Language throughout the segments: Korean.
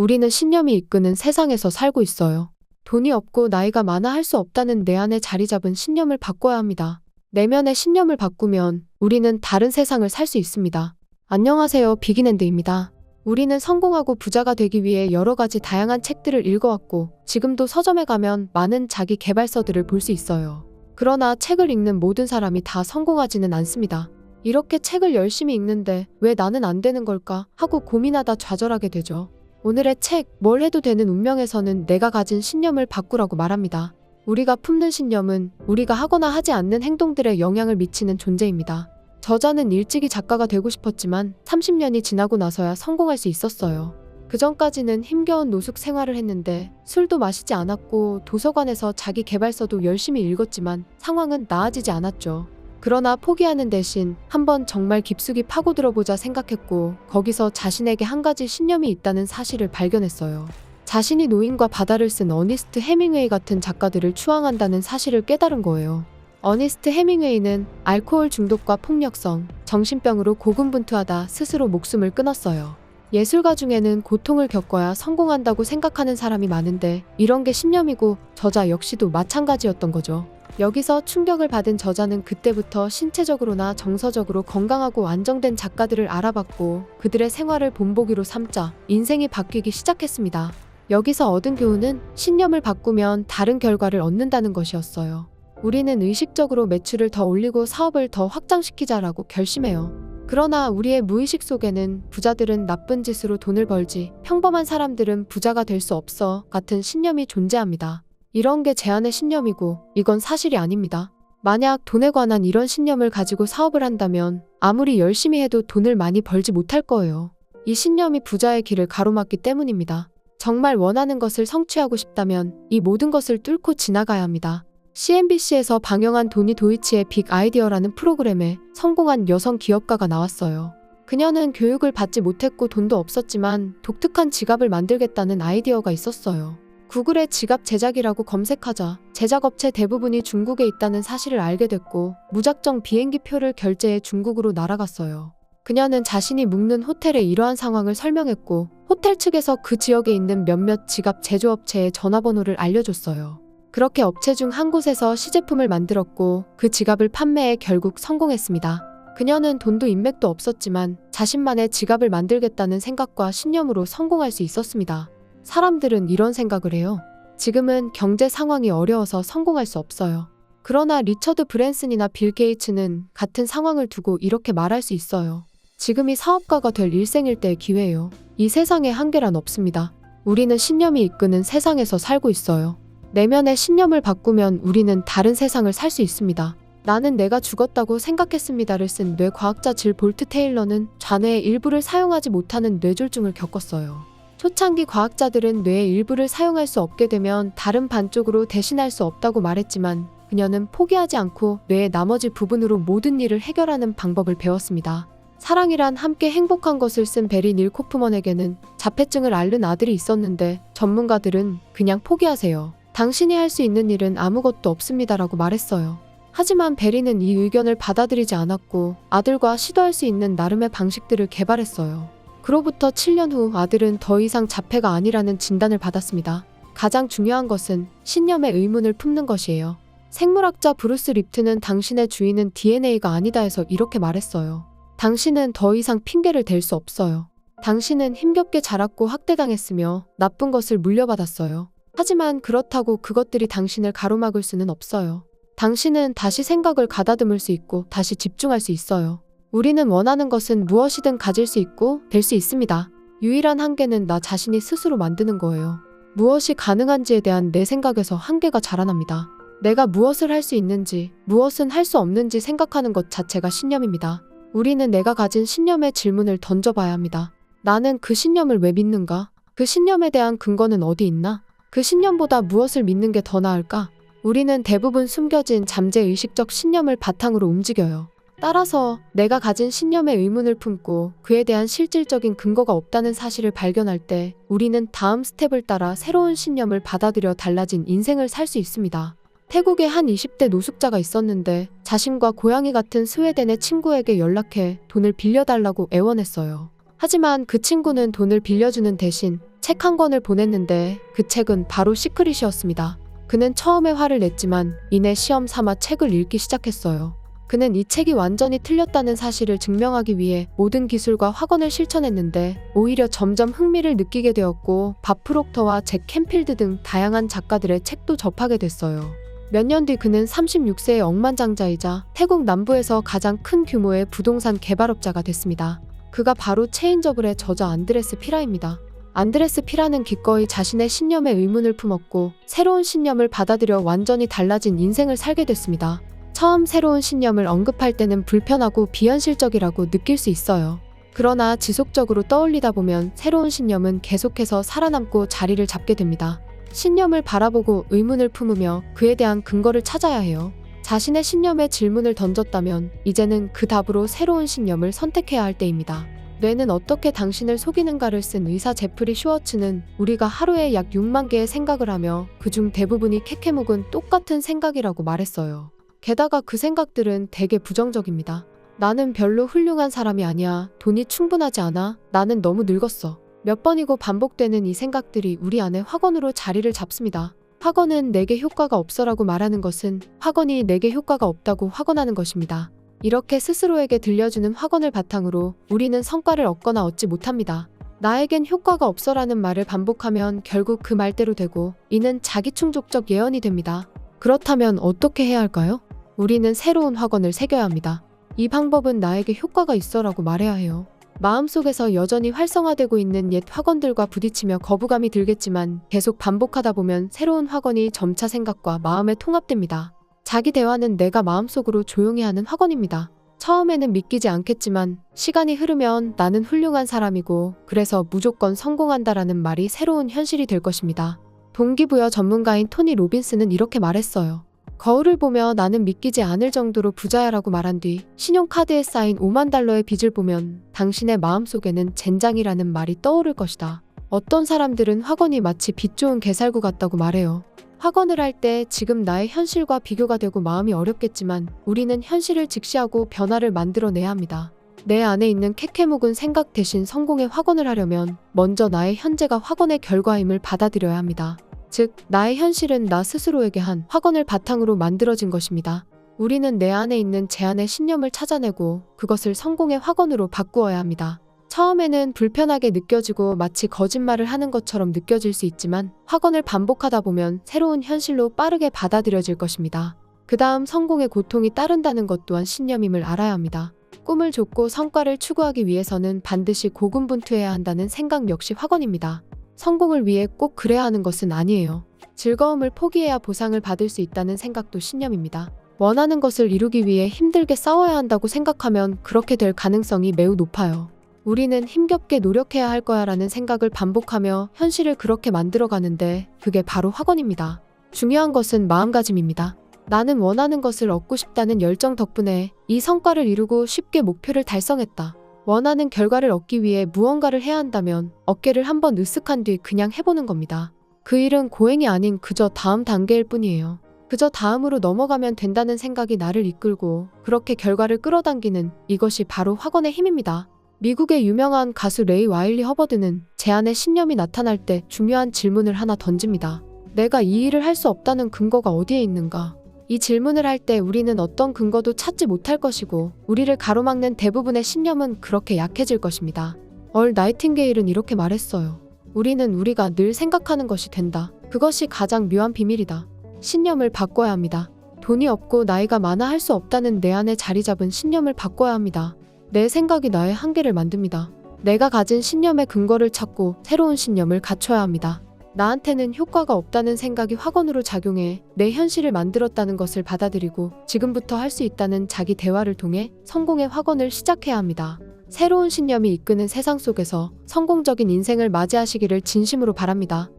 우리는 신념이 이끄는 세상에서 살고 있어요. 돈이 없고 나이가 많아 할 수 없다는 내 안에 자리 잡은 신념을 바꿔야 합니다. 내면의 신념을 바꾸면 우리는 다른 세상을 살 수 있습니다. 안녕하세요, 비긴엔드입니다. 우리는 성공하고 부자가 되기 위해 여러 가지 다양한 책들을 읽어왔고 지금도 서점에 가면 많은 자기 개발서들을 볼 수 있어요. 그러나 책을 읽는 모든 사람이 다 성공하지는 않습니다. 이렇게 책을 열심히 읽는데 왜 나는 안 되는 걸까 하고 고민하다 좌절하게 되죠. 오늘의 책, 뭘 해도 되는 운명에서는 내가 가진 신념을 바꾸라고 말합니다. 우리가 품는 신념은 우리가 하거나 하지 않는 행동들에 영향을 미치는 존재입니다. 저자는 일찍이 작가가 되고 싶었지만 30년이 지나고 나서야 성공할 수 있었어요. 그 전까지는 힘겨운 노숙 생활을 했는데 술도 마시지 않았고 도서관에서 자기 개발서도 열심히 읽었지만 상황은 나아지지 않았죠. 그러나 포기하는 대신 한번 정말 깊숙이 파고들어보자 생각했고 거기서 자신에게 한 가지 신념이 있다는 사실을 발견했어요. 자신이 노인과 바다를 쓴 어니스트 해밍웨이 같은 작가들을 추앙한다는 사실을 깨달은 거예요. 어니스트 해밍웨이는 알코올 중독과 폭력성, 정신병으로 고군분투하다 스스로 목숨을 끊었어요. 예술가 중에는 고통을 겪어야 성공한다고 생각하는 사람이 많은데 이런 게 신념이고 저자 역시도 마찬가지였던 거죠. 여기서 충격을 받은 저자는 그때부터 신체적으로나 정서적으로 건강하고 안정된 작가들을 알아봤고 그들의 생활을 본보기로 삼자 인생이 바뀌기 시작했습니다. 여기서 얻은 교훈은 신념을 바꾸면 다른 결과를 얻는다는 것이었어요. 우리는 의식적으로 매출을 더 올리고 사업을 더 확장시키자라고 결심해요. 그러나 우리의 무의식 속에는 부자들은 나쁜 짓으로 돈을 벌지 평범한 사람들은 부자가 될 수 없어 같은 신념이 존재합니다. 이런 게 제 안의 신념이고 이건 사실이 아닙니다. 만약 돈에 관한 이런 신념을 가지고 사업을 한다면 아무리 열심히 해도 돈을 많이 벌지 못할 거예요. 이 신념이 부자의 길을 가로막기 때문입니다. 정말 원하는 것을 성취하고 싶다면 이 모든 것을 뚫고 지나가야 합니다. CNBC에서 방영한 도니 도이치의 빅 아이디어라는 프로그램에 성공한 여성 기업가가 나왔어요. 그녀는 교육을 받지 못했고 돈도 없었지만 독특한 지갑을 만들겠다는 아이디어가 있었어요. 구글에 지갑 제작이라고 검색하자 제작업체 대부분이 중국에 있다는 사실을 알게 됐고 무작정 비행기 표를 결제해 중국으로 날아갔어요. 그녀는 자신이 묵는 호텔의 이러한 상황을 설명했고 호텔 측에서 그 지역에 있는 몇몇 지갑 제조업체의 전화번호를 알려줬어요. 그렇게 업체 중 한 곳에서 시제품을 만들었고 그 지갑을 판매해 결국 성공했습니다. 그녀는 돈도 인맥도 없었지만 자신만의 지갑을 만들겠다는 생각과 신념으로 성공할 수 있었습니다. 사람들은 이런 생각을 해요. 지금은 경제 상황이 어려워서 성공할 수 없어요. 그러나 리처드 브랜슨이나 빌 게이츠는 같은 상황을 두고 이렇게 말할 수 있어요. 지금이 사업가가 될 일생일 때의 기회예요. 이 세상에 한계란 없습니다. 우리는 신념이 이끄는 세상에서 살고 있어요. 내면의 신념을 바꾸면 우리는 다른 세상을 살 수 있습니다. 나는 내가 죽었다고 생각했습니다를 쓴 뇌과학자 질 볼트 테일러는 좌뇌의 일부를 사용하지 못하는 뇌졸중을 겪었어요. 초창기 과학자들은 뇌의 일부를 사용할 수 없게 되면 다른 반쪽으로 대신할 수 없다고 말했지만 그녀는 포기하지 않고 뇌의 나머지 부분으로 모든 일을 해결하는 방법을 배웠습니다. 사랑이란 함께 행복한 것을 쓴 베리 닐 코프먼에게는 자폐증을 앓는 아들이 있었는데 전문가들은 그냥 포기하세요. 당신이 할 수 있는 일은 아무것도 없습니다라고 말했어요. 하지만 베리는 이 의견을 받아들이지 않았고 아들과 시도할 수 있는 나름의 방식들을 개발했어요. 그로부터 7년 후 아들은 더 이상 자폐가 아니라는 진단을 받았습니다. 가장 중요한 것은 신념의 의문을 품는 것이에요. 생물학자 브루스 립튼은 당신의 주인은 DNA가 아니다 해서 이렇게 말했어요. 당신은 더 이상 핑계를 댈 수 없어요. 당신은 힘겹게 자랐고 학대당했으며 나쁜 것을 물려받았어요. 하지만 그렇다고 그것들이 당신을 가로막을 수는 없어요. 당신은 다시 생각을 가다듬을 수 있고 다시 집중할 수 있어요. 우리는 원하는 것은 무엇이든 가질 수 있고 될 수 있습니다. 유일한 한계는 나 자신이 스스로 만드는 거예요. 무엇이 가능한지에 대한 내 생각에서 한계가 자라납니다. 내가 무엇을 할 수 있는지, 무엇은 할 수 없는지 생각하는 것 자체가 신념입니다. 우리는 내가 가진 신념의 질문을 던져봐야 합니다. 나는 그 신념을 왜 믿는가? 그 신념에 대한 근거는 어디 있나? 그 신념보다 무엇을 믿는 게 더 나을까? 우리는 대부분 숨겨진 잠재의식적 신념을 바탕으로 움직여요. 따라서 내가 가진 신념에 의문을 품고 그에 대한 실질적인 근거가 없다는 사실을 발견할 때 우리는 다음 스텝을 따라 새로운 신념을 받아들여 달라진 인생을 살 수 있습니다. 태국에 한 20대 노숙자가 있었는데 자신과 고양이 같은 스웨덴의 친구에게 연락해 돈을 빌려달라고 애원했어요. 하지만 그 친구는 돈을 빌려주는 대신 책 한 권을 보냈는데 그 책은 바로 시크릿이었습니다. 그는 처음에 화를 냈지만 이내 시험 삼아 책을 읽기 시작했어요. 그는 이 책이 완전히 틀렸다는 사실을 증명하기 위해 모든 기술과 확언을 실천했는데 오히려 점점 흥미를 느끼게 되었고 밥 프록터와 잭 캔필드 등 다양한 작가들의 책도 접하게 됐어요. 몇 년 뒤 그는 36세의 억만장자이자 태국 남부에서 가장 큰 규모의 부동산 개발업자가 됐습니다. 그가 바로 체인저블의 저자 안드레스 피라입니다. 안드레스 피라는 기꺼이 자신의 신념에 의문을 품었고 새로운 신념을 받아들여 완전히 달라진 인생을 살게 됐습니다. 처음 새로운 신념을 언급할 때는 불편하고 비현실적이라고 느낄 수 있어요. 그러나 지속적으로 떠올리다 보면 새로운 신념은 계속해서 살아남고 자리를 잡게 됩니다. 신념을 바라보고 의문을 품으며 그에 대한 근거를 찾아야 해요. 자신의 신념에 질문을 던졌다면 이제는 그 답으로 새로운 신념을 선택해야 할 때입니다. 뇌는 어떻게 당신을 속이는가를 쓴 의사 제프리 슈워츠는 우리가 하루에 약 6만 개의 생각을 하며 그중 대부분이 캐캐묵은 똑같은 생각이라고 말했어요. 게다가 그 생각들은 되게 부정적입니다. 나는 별로 훌륭한 사람이 아니야. 돈이 충분하지 않아. 나는 너무 늙었어. 몇 번이고 반복되는 이 생각들이 우리 안에 확언으로 자리를 잡습니다. 확언은 내게 효과가 없어라고 말하는 것은 확언이 내게 효과가 없다고 확언하는 것입니다. 이렇게 스스로에게 들려주는 확언을 바탕으로 우리는 성과를 얻거나 얻지 못합니다. 나에겐 효과가 없어라는 말을 반복하면 결국 그 말대로 되고 이는 자기충족적 예언이 됩니다. 그렇다면 어떻게 해야 할까요? 우리는 새로운 확언을 새겨야 합니다. 이 방법은 나에게 효과가 있어라고 말해야 해요. 마음속에서 여전히 활성화되고 있는 옛 확언들과 부딪히며 거부감이 들겠지만 계속 반복하다 보면 새로운 확언이 점차 생각과 마음에 통합됩니다. 자기 대화는 내가 마음속으로 조용히 하는 확언입니다. 처음에는 믿기지 않겠지만 시간이 흐르면 나는 훌륭한 사람이고 그래서 무조건 성공한다라는 말이 새로운 현실이 될 것입니다. 동기부여 전문가인 토니 로빈스는 이렇게 말했어요. 거울을 보며 나는 믿기지 않을 정도로 부자야라고 말한 뒤 신용카드에 쌓인 5만 달러의 빚을 보면 당신의 마음속에는 젠장이라는 말이 떠오를 것이다. 어떤 사람들은 확언이 마치 빛 좋은 개살구 같다고 말해요. 확언을 할 때 지금 나의 현실과 비교가 되고 마음이 어렵겠지만 우리는 현실을 직시하고 변화를 만들어내야 합니다. 내 안에 있는 캐캐묵은 생각 대신 성공의 확언을 하려면 먼저 나의 현재가 확언의 결과임을 받아들여야 합니다. 즉, 나의 현실은 나 스스로에게 한 확언을 바탕으로 만들어진 것입니다. 우리는 내 안에 있는 제안의 신념을 찾아내고 그것을 성공의 확언으로 바꾸어야 합니다. 처음에는 불편하게 느껴지고 마치 거짓말을 하는 것처럼 느껴질 수 있지만 확언을 반복하다 보면 새로운 현실로 빠르게 받아들여질 것입니다. 그 다음 성공의 고통이 따른다는 것 또한 신념임을 알아야 합니다. 꿈을 좇고 성과를 추구하기 위해서는 반드시 고군분투해야 한다는 생각 역시 확언입니다. 성공을 위해 꼭 그래야 하는 것은 아니에요. 즐거움을 포기해야 보상을 받을 수 있다는 생각도 신념입니다. 원하는 것을 이루기 위해 힘들게 싸워야 한다고 생각하면 그렇게 될 가능성이 매우 높아요. 우리는 힘겹게 노력해야 할 거야 라는 생각을 반복하며 현실을 그렇게 만들어가는데 그게 바로 확언입니다. 중요한 것은 마음가짐입니다. 나는 원하는 것을 얻고 싶다는 열정 덕분에 이 성과를 이루고 쉽게 목표를 달성했다. 원하는 결과를 얻기 위해 무언가를 해야 한다면 어깨를 한번 으쓱한 뒤 그냥 해보는 겁니다. 그 일은 고행이 아닌 그저 다음 단계일 뿐이에요. 그저 다음으로 넘어가면 된다는 생각이 나를 이끌고 그렇게 결과를 끌어당기는 이것이 바로 확언의 힘입니다. 미국의 유명한 가수 레이 와일리 허버드는 제안의 신념이 나타날 때 중요한 질문을 하나 던집니다. 내가 이 일을 할 수 없다는 근거가 어디에 있는가? 이 질문을 할 때 우리는 어떤 근거도 찾지 못할 것이고 우리를 가로막는 대부분의 신념은 그렇게 약해질 것입니다. 얼 나이팅게일은 이렇게 말했어요. 우리는 우리가 늘 생각하는 것이 된다. 그것이 가장 묘한 비밀이다. 신념을 바꿔야 합니다. 돈이 없고 나이가 많아 할 수 없다는 내 안에 자리 잡은 신념을 바꿔야 합니다. 내 생각이 나의 한계를 만듭니다. 내가 가진 신념의 근거를 찾고 새로운 신념을 갖춰야 합니다. 나한테는 효과가 없다는 생각이 확언으로 작용해 내 현실을 만들었다는 것을 받아들이고 지금부터 할 수 있다는 자기 대화를 통해 성공의 확언을 시작해야 합니다. 새로운 신념이 이끄는 세상 속에서 성공적인 인생을 맞이하시기를 진심으로 바랍니다.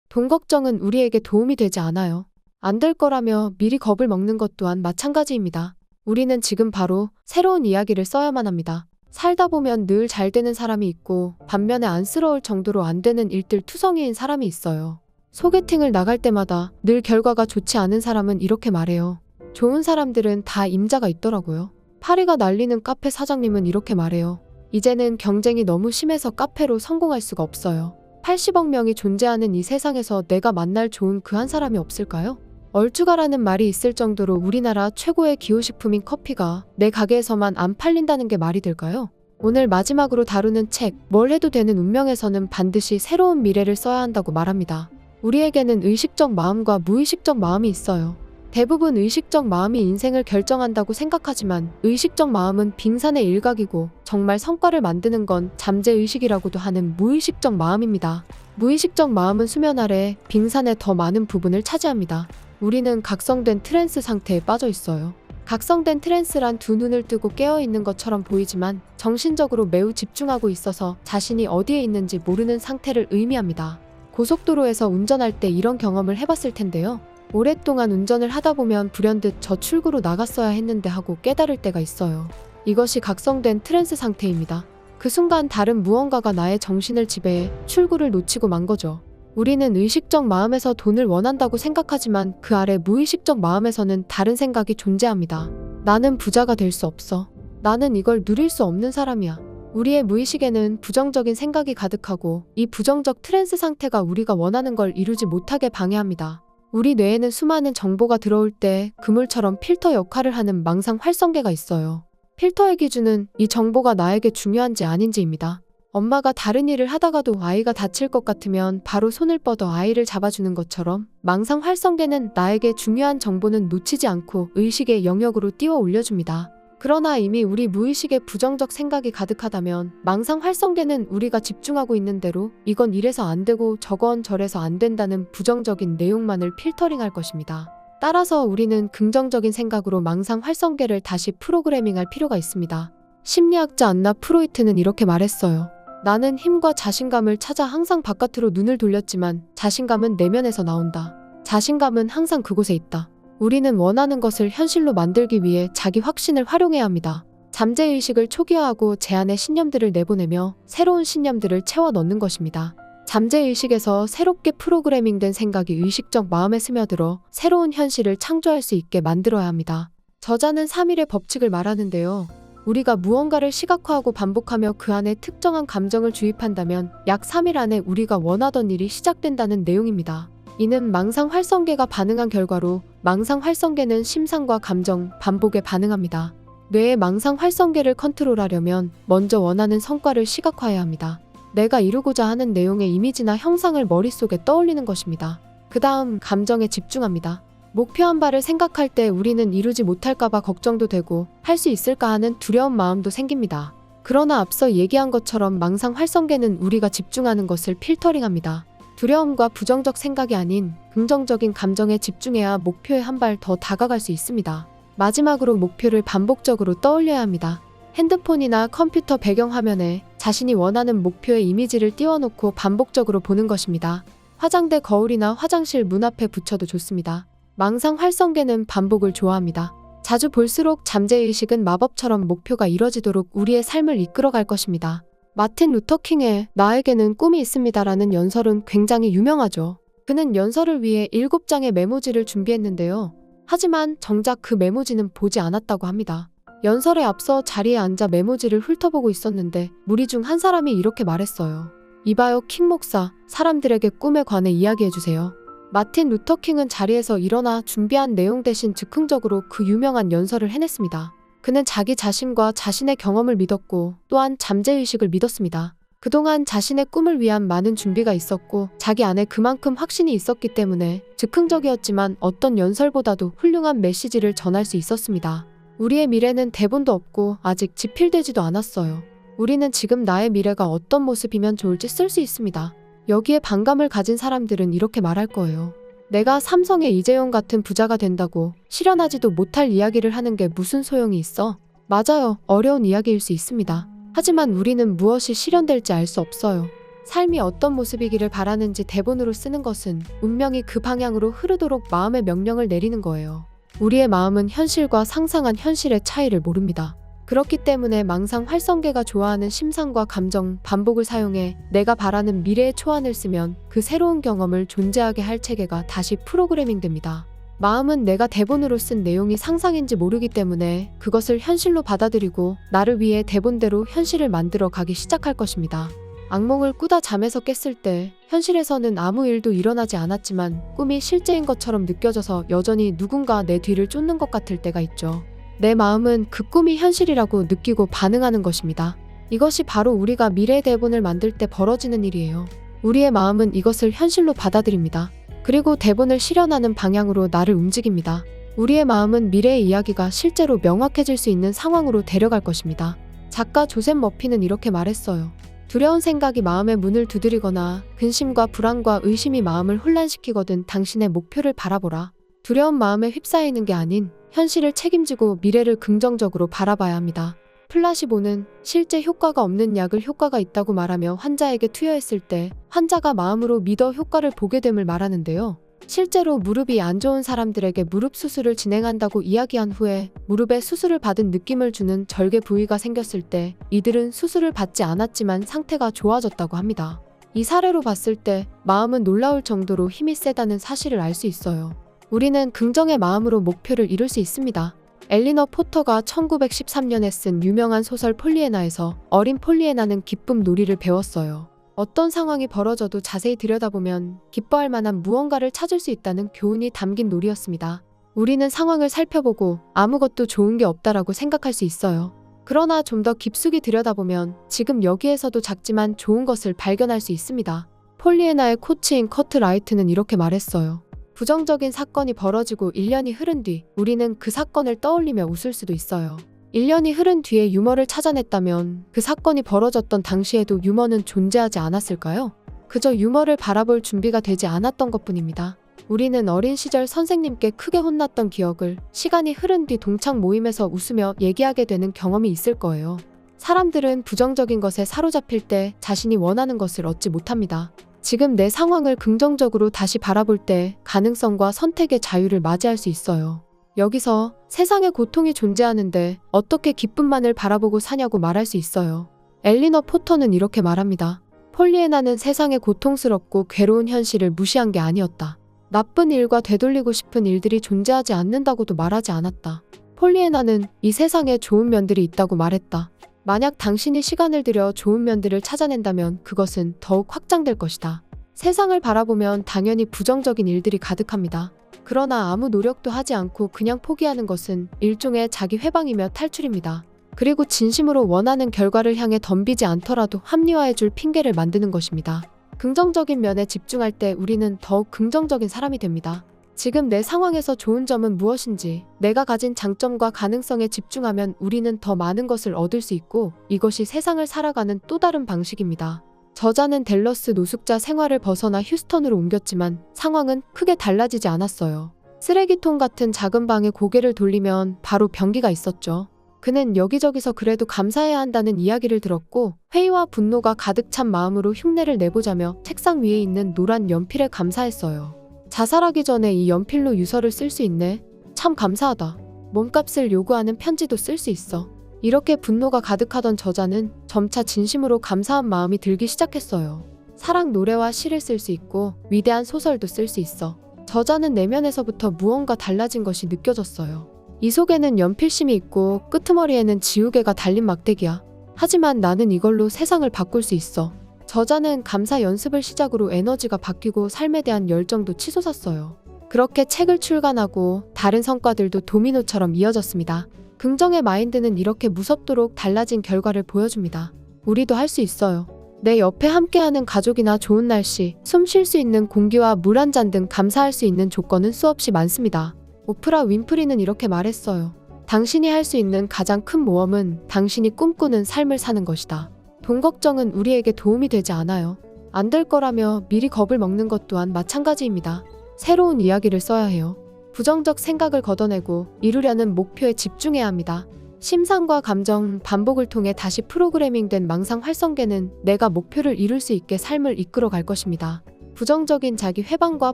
돈 걱정은 우리에게 도움이 되지 않아요. 안 될 거라며 미리 겁을 먹는 것 또한 마찬가지입니다. 우리는 지금 바로 새로운 이야기를 써야만 합니다. 살다 보면 늘 잘 되는 사람이 있고 반면에 안쓰러울 정도로 안 되는 일들 투성이인 사람이 있어요. 소개팅을 나갈 때마다 늘 결과가 좋지 않은 사람은 이렇게 말해요. 좋은 사람들은 다 임자가 있더라고요. 파리가 날리는 카페 사장님은 이렇게 말해요. 이제는 경쟁이 너무 심해서 카페로 성공할 수가 없어요. 80억 명이 존재하는 이 세상에서 내가 만날 좋은 그 한 사람이 없을까요? 얼죽아라는 말이 있을 정도로 우리나라 최고의 기호식품인 커피가 내 가게에서만 안 팔린다는 게 말이 될까요? 오늘 마지막으로 다루는 책, 뭘 해도 되는 운명에서는 반드시 새로운 미래를 써야 한다고 말합니다. 우리에게는 의식적 마음과 무의식적 마음이 있어요. 대부분 의식적 마음이 인생을 결정한다고 생각하지만 의식적 마음은 빙산의 일각이고 정말 성과를 만드는 건 잠재의식이라고도 하는 무의식적 마음입니다. 무의식적 마음은 수면 아래 빙산의 더 많은 부분을 차지합니다. 우리는 각성된 트랜스 상태에 빠져 있어요. 각성된 트랜스란 두 눈을 뜨고 깨어있는 것처럼 보이지만 정신적으로 매우 집중하고 있어서 자신이 어디에 있는지 모르는 상태를 의미합니다. 고속도로에서 운전할 때 이런 경험을 해봤을 텐데요. 오랫동안 운전을 하다 보면 불현듯 저 출구로 나갔어야 했는데 하고 깨달을 때가 있어요. 이것이 각성된 트랜스 상태입니다. 그 순간 다른 무언가가 나의 정신을 지배해 출구를 놓치고 만 거죠. 우리는 의식적 마음에서 돈을 원한다고 생각하지만 그 아래 무의식적 마음에서는 다른 생각이 존재합니다. 나는 부자가 될 수 없어. 나는 이걸 누릴 수 없는 사람이야. 우리의 무의식에는 부정적인 생각이 가득하고 이 부정적 트랜스 상태가 우리가 원하는 걸 이루지 못하게 방해합니다. 우리 뇌에는 수많은 정보가 들어올 때 그물처럼 필터 역할을 하는 망상 활성계가 있어요. 필터의 기준은 이 정보가 나에게 중요한지 아닌지입니다. 엄마가 다른 일을 하다가도 아이가 다칠 것 같으면 바로 손을 뻗어 아이를 잡아주는 것처럼 망상 활성계는 나에게 중요한 정보는 놓치지 않고 의식의 영역으로 띄워 올려줍니다. 그러나 이미 우리 무의식에 부정적 생각이 가득하다면 망상 활성계는 우리가 집중하고 있는 대로 이건 이래서 안 되고 저건 저래서 안 된다는 부정적인 내용만을 필터링할 것입니다. 따라서 우리는 긍정적인 생각으로 망상 활성계를 다시 프로그래밍할 필요가 있습니다. 심리학자 안나 프로이트는 이렇게 말했어요. 나는 힘과 자신감을 찾아 항상 바깥으로 눈을 돌렸지만 자신감은 내면에서 나온다. 자신감은 항상 그곳에 있다. 우리는 원하는 것을 현실로 만들기 위해 자기 확신을 활용해야 합니다. 잠재의식을 초기화하고 제 안에 신념들을 내보내며 새로운 신념들을 채워 넣는 것입니다. 잠재의식에서 새롭게 프로그래밍된 생각이 의식적 마음에 스며들어 새로운 현실을 창조할 수 있게 만들어야 합니다. 저자는 3일의 법칙을 말하는데요. 우리가 무언가를 시각화하고 반복하며 그 안에 특정한 감정을 주입한다면 약 3일 안에 우리가 원하던 일이 시작된다는 내용입니다. 이는 망상 활성계가 반응한 결과로 망상 활성계는 심상과 감정, 반복에 반응합니다. 뇌의 망상 활성계를 컨트롤하려면 먼저 원하는 성과를 시각화해야 합니다. 내가 이루고자 하는 내용의 이미지나 형상을 머릿속에 떠올리는 것입니다. 그 다음 감정에 집중합니다. 목표한 바를 생각할 때 우리는 이루지 못할까봐 걱정도 되고 할 수 있을까 하는 두려운 마음도 생깁니다. 그러나 앞서 얘기한 것처럼 망상 활성계는 우리가 집중하는 것을 필터링합니다. 두려움과 부정적 생각이 아닌 긍정적인 감정에 집중해야 목표에 한 발 더 다가갈 수 있습니다. 마지막으로 목표를 반복적으로 떠올려야 합니다. 핸드폰이나 컴퓨터 배경화면에 자신이 원하는 목표의 이미지를 띄워놓고 반복적으로 보는 것입니다. 화장대 거울이나 화장실 문 앞에 붙여도 좋습니다. 망상 활성계는 반복을 좋아합니다. 자주 볼수록 잠재의식은 마법처럼 목표가 이뤄지도록 우리의 삶을 이끌어갈 것입니다. 마틴 루터킹의 나에게는 꿈이 있습니다라는 연설은 굉장히 유명하죠. 그는 연설을 위해 7장의 메모지를 준비했는데요. 하지만 정작 그 메모지는 보지 않았다고 합니다. 연설에 앞서 자리에 앉아 메모지를 훑어보고 있었는데 무리 중 한 사람이 이렇게 말했어요. 이봐요 킹 목사, 사람들에게 꿈에 관해 이야기해주세요. 마틴 루터킹은 자리에서 일어나 준비한 내용 대신 즉흥적으로 그 유명한 연설을 해냈습니다. 그는 자기 자신과 자신의 경험을 믿었고 또한 잠재의식을 믿었습니다. 그동안 자신의 꿈을 위한 많은 준비가 있었고 자기 안에 그만큼 확신이 있었기 때문에 즉흥적이었지만 어떤 연설보다도 훌륭한 메시지를 전할 수 있었습니다. 우리의 미래는 대본도 없고 아직 지필되지도 않았어요. 우리는 지금 나의 미래가 어떤 모습이면 좋을지 쓸 수 있습니다. 여기에 반감을 가진 사람들은 이렇게 말할 거예요. 내가 삼성의 이재용 같은 부자가 된다고 실현하지도 못할 이야기를 하는 게 무슨 소용이 있어? 맞아요. 어려운 이야기일 수 있습니다. 하지만 우리는 무엇이 실현될지 알 수 없어요. 삶이 어떤 모습이기를 바라는지 대본으로 쓰는 것은 운명이 그 방향으로 흐르도록 마음의 명령을 내리는 거예요. 우리의 마음은 현실과 상상한 현실의 차이를 모릅니다. 그렇기 때문에 망상 활성계가 좋아하는 심상과 감정, 반복을 사용해 내가 바라는 미래의 초안을 쓰면 그 새로운 경험을 존재하게 할 체계가 다시 프로그래밍 됩니다. 마음은 내가 대본으로 쓴 내용이 상상인지 모르기 때문에 그것을 현실로 받아들이고 나를 위해 대본대로 현실을 만들어 가기 시작할 것입니다. 악몽을 꾸다 잠에서 깼을 때 현실에서는 아무 일도 일어나지 않았지만 꿈이 실제인 것처럼 느껴져서 여전히 누군가 내 뒤를 쫓는 것 같을 때가 있죠. 내 마음은 그 꿈이 현실이라고 느끼고 반응하는 것입니다. 이것이 바로 우리가 미래의 대본을 만들 때 벌어지는 일이에요. 우리의 마음은 이것을 현실로 받아들입니다. 그리고 대본을 실현하는 방향으로 나를 움직입니다. 우리의 마음은 미래의 이야기가 실제로 명확해질 수 있는 상황으로 데려갈 것입니다. 작가 조셉 머피는 이렇게 말했어요. 두려운 생각이 마음의 문을 두드리거나 근심과 불안과 의심이 마음을 혼란시키거든 당신의 목표를 바라보라. 두려운 마음에 휩싸이는 게 아닌 현실을 책임지고 미래를 긍정적으로 바라봐야 합니다. 플라시보는 실제 효과가 없는 약을 효과가 있다고 말하며 환자에게 투여했을 때 환자가 마음으로 믿어 효과를 보게 됨을 말하는데요. 실제로 무릎이 안 좋은 사람들에게 무릎 수술을 진행한다고 이야기한 후에 무릎에 수술을 받은 느낌을 주는 절개 부위가 생겼을 때 이들은 수술을 받지 않았지만 상태가 좋아졌다고 합니다. 이 사례로 봤을 때 마음은 놀라울 정도로 힘이 세다는 사실을 알 수 있어요. 우리는 긍정의 마음으로 목표를 이룰 수 있습니다. 엘리너 포터가 1913년에 쓴 유명한 소설 폴리애나에서 어린 폴리애나는 기쁨 놀이를 배웠어요. 어떤 상황이 벌어져도 자세히 들여다보면 기뻐할 만한 무언가를 찾을 수 있다는 교훈이 담긴 놀이였습니다. 우리는 상황을 살펴보고 아무것도 좋은 게 없다라고 생각할 수 있어요. 그러나 좀 더 깊숙이 들여다보면 지금 여기에서도 작지만 좋은 것을 발견할 수 있습니다. 폴리애나의 코치인 커트 라이트는 이렇게 말했어요. 부정적인 사건이 벌어지고 1년이 흐른 뒤 우리는 그 사건을 떠올리며 웃을 수도 있어요. 1년이 흐른 뒤에 유머를 찾아냈다면 그 사건이 벌어졌던 당시에도 유머는 존재하지 않았을까요? 그저 유머를 바라볼 준비가 되지 않았던 것뿐입니다. 우리는 어린 시절 선생님께 크게 혼났던 기억을 시간이 흐른 뒤 동창 모임에서 웃으며 얘기하게 되는 경험이 있을 거예요. 사람들은 부정적인 것에 사로잡힐 때 자신이 원하는 것을 얻지 못합니다. 지금 내 상황을 긍정적으로 다시 바라볼 때 가능성과 선택의 자유를 맞이할 수 있어요. 여기서 세상에 고통이 존재하는데 어떻게 기쁨만을 바라보고 사냐고 말할 수 있어요. 엘리너 포터는 이렇게 말합니다. 폴리애나는 세상의 고통스럽고 괴로운 현실을 무시한 게 아니었다. 나쁜 일과 되돌리고 싶은 일들이 존재하지 않는다고도 말하지 않았다. 폴리애나는 이 세상에 좋은 면들이 있다고 말했다. 만약 당신이 시간을 들여 좋은 면들을 찾아낸다면 그것은 더욱 확장될 것이다. 세상을 바라보면 당연히 부정적인 일들이 가득합니다. 그러나 아무 노력도 하지 않고 그냥 포기하는 것은 일종의 자기 회방이며 탈출입니다. 그리고 진심으로 원하는 결과를 향해 덤비지 않더라도 합리화해줄 핑계를 만드는 것입니다. 긍정적인 면에 집중할 때 우리는 더욱 긍정적인 사람이 됩니다. 지금 내 상황에서 좋은 점은 무엇인지 내가 가진 장점과 가능성에 집중하면 우리는 더 많은 것을 얻을 수 있고 이것이 세상을 살아가는 또 다른 방식입니다. 저자는 댈러스 노숙자 생활을 벗어나 휴스턴으로 옮겼지만 상황은 크게 달라지지 않았어요. 쓰레기통 같은 작은 방에 고개를 돌리면 바로 변기가 있었죠. 그는 여기저기서 그래도 감사해야 한다는 이야기를 들었고 회의와 분노가 가득 찬 마음으로 흉내를 내보자며 책상 위에 있는 노란 연필에 감사했어요. 자살하기 전에 이 연필로 유서를 쓸 수 있네. 참 감사하다. 몸값을 요구하는 편지도 쓸 수 있어. 이렇게 분노가 가득하던 저자는 점차 진심으로 감사한 마음이 들기 시작했어요. 사랑 노래와 시를 쓸 수 있고 위대한 소설도 쓸 수 있어. 저자는 내면에서부터 무언가 달라진 것이 느껴졌어요. 이 속에는 연필심이 있고 끄트머리에는 지우개가 달린 막대기야. 하지만 나는 이걸로 세상을 바꿀 수 있어. 저자는 감사 연습을 시작으로 에너지가 바뀌고 삶에 대한 열정도 치솟았어요. 그렇게 책을 출간하고 다른 성과들도 도미노처럼 이어졌습니다. 긍정의 마인드는 이렇게 무섭도록 달라진 결과를 보여줍니다. 우리도 할 수 있어요. 내 옆에 함께하는 가족이나 좋은 날씨, 숨 쉴 수 있는 공기와 물 한 잔 등 감사할 수 있는 조건은 수없이 많습니다. 오프라 윈프리는 이렇게 말했어요. 당신이 할 수 있는 가장 큰 모험은 당신이 꿈꾸는 삶을 사는 것이다. 돈 걱정은 우리에게 도움이 되지 않아요. 안 될 거라며 미리 겁을 먹는 것 또한 마찬가지입니다. 새로운 이야기를 써야 해요. 부정적 생각을 걷어내고 이루려는 목표에 집중해야 합니다. 심상과 감정, 반복을 통해 다시 프로그래밍된 망상 활성계는 내가 목표를 이룰 수 있게 삶을 이끌어 갈 것입니다. 부정적인 자기 회방과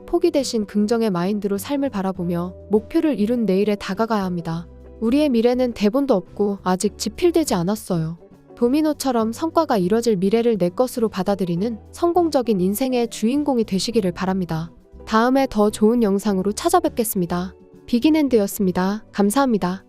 포기 대신 긍정의 마인드로 삶을 바라보며 목표를 이룬 내일에 다가가야 합니다. 우리의 미래는 대본도 없고 아직 지필되지 않았어요. 도미노처럼 성과가 이뤄질 미래를 내 것으로 받아들이는 성공적인 인생의 주인공이 되시기를 바랍니다. 다음에 더 좋은 영상으로 찾아뵙겠습니다. 비긴핸드였습니다. 감사합니다.